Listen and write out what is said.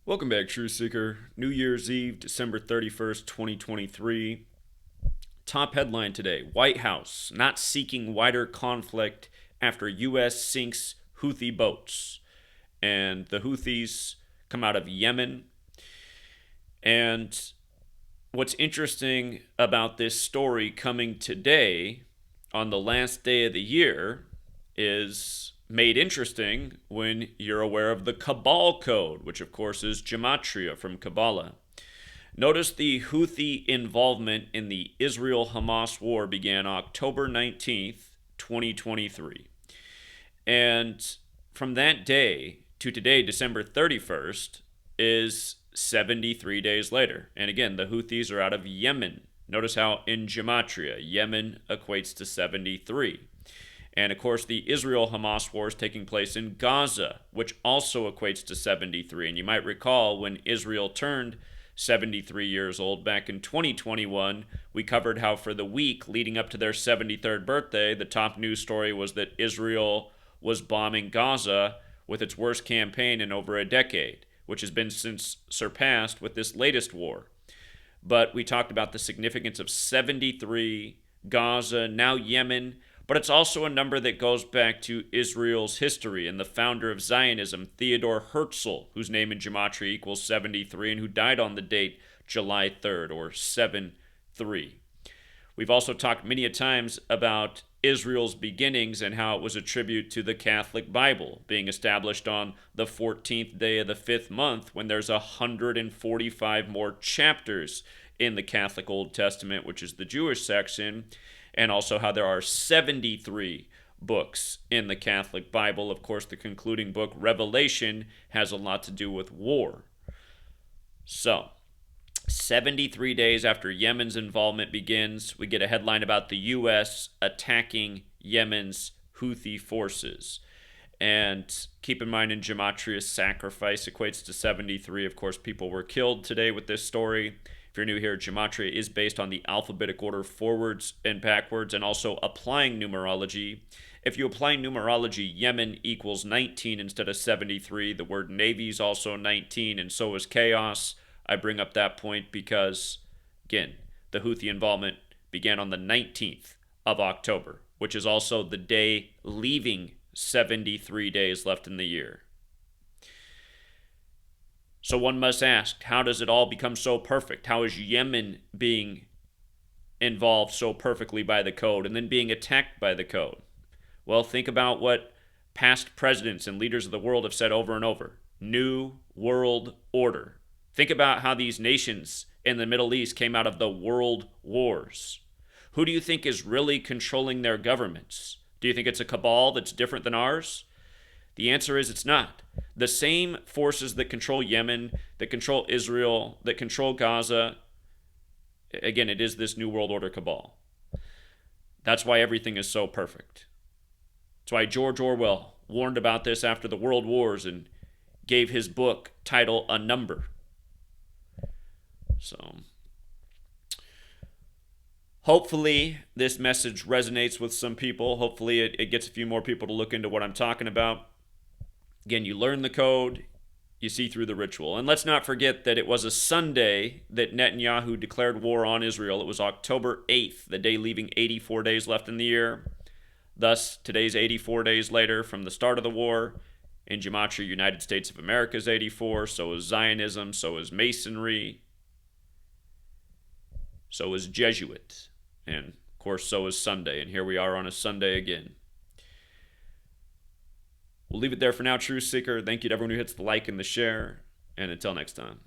Welcome back, Truth Seeker. New Year's Eve, December 31st, 2023. Top headline today: White House not seeking wider conflict after U.S. sinks Houthi boats. And the Houthis come out of Yemen. And what's interesting about this story coming today, on the last day of the year, is made interesting when you're aware of the Cabal Code, which of course is Gematria from Kabbalah. Notice the Houthi involvement in the Israel-Hamas war began October 19th, 2023. And from that day to today, December 31st, is 73 days later. And again, the Houthis are out of Yemen. Notice how in Gematria, Yemen equates to 73. And of course, the Israel-Hamas war is taking place in Gaza, which also equates to 73. And you might recall when Israel turned 73 years old back in 2021, we covered how for the week leading up to their 73rd birthday, the top news story was that Israel was bombing Gaza with its worst campaign in over a decade, which has been since surpassed with this latest war. But we talked about the significance of 73, Gaza, now Yemen. But it's also a number that goes back to Israel's history and the founder of Zionism, Theodor Herzl, whose name in Gematria equals 73 and who died on the date July 3rd, or 7-3. We've also talked many a times about Israel's beginnings and how it was a tribute to the Catholic Bible, being established on the 14th day of the 5th month when there's 145 more chapters in the Catholic Old Testament, which is the Jewish section, and also how there are 73 books in the Catholic Bible. Of course, the concluding book, Revelation, has a lot to do with war. So, 73 days after Yemen's involvement begins, we get a headline about the U.S. attacking Yemen's Houthi forces. And keep in mind, in Gematria, sacrifice equates to 73. Of course, people were killed today with this story. If you're new here, Gematria is based on the alphabetic order forwards and backwards, and also applying numerology. If you apply numerology, Yemen equals 19 instead of 73. The word Navy is also 19, and so is chaos. I bring up that point because, again, the Houthi involvement began on the 19th of October, which is also the day leaving 73 days left in the year. So one must ask, how does it all become so perfect? How is Yemen being involved so perfectly by the code and then being attacked by the code? Well, think about what past presidents and leaders of the world have said over and over. New World Order. Think about how these nations in the Middle East came out of the world wars. Who do you think is really controlling their governments? Do you think it's a cabal that's different than ours? The answer is it's not. The same forces that control Yemen, that control Israel, that control Gaza, again, it is this New World Order cabal. That's why everything is so perfect. That's why George Orwell warned about this after the World Wars and gave his book title A Number. So, hopefully this message resonates with some people. Hopefully it gets a few more people to look into what I'm talking about. Again, you learn the code, you see through the ritual. And let's not forget that it was a Sunday that Netanyahu declared war on Israel. It was October 8th, the day leaving 84 days left in the year. Thus, today's 84 days later from the start of the war. In Gematria, United States of America is 84. So is Zionism. So is Masonry. So is Jesuit. And, of course, so is Sunday. And here we are on a Sunday again. We'll leave it there for now, Truth Seeker. Thank you to everyone who hits the like and the share. And until next time.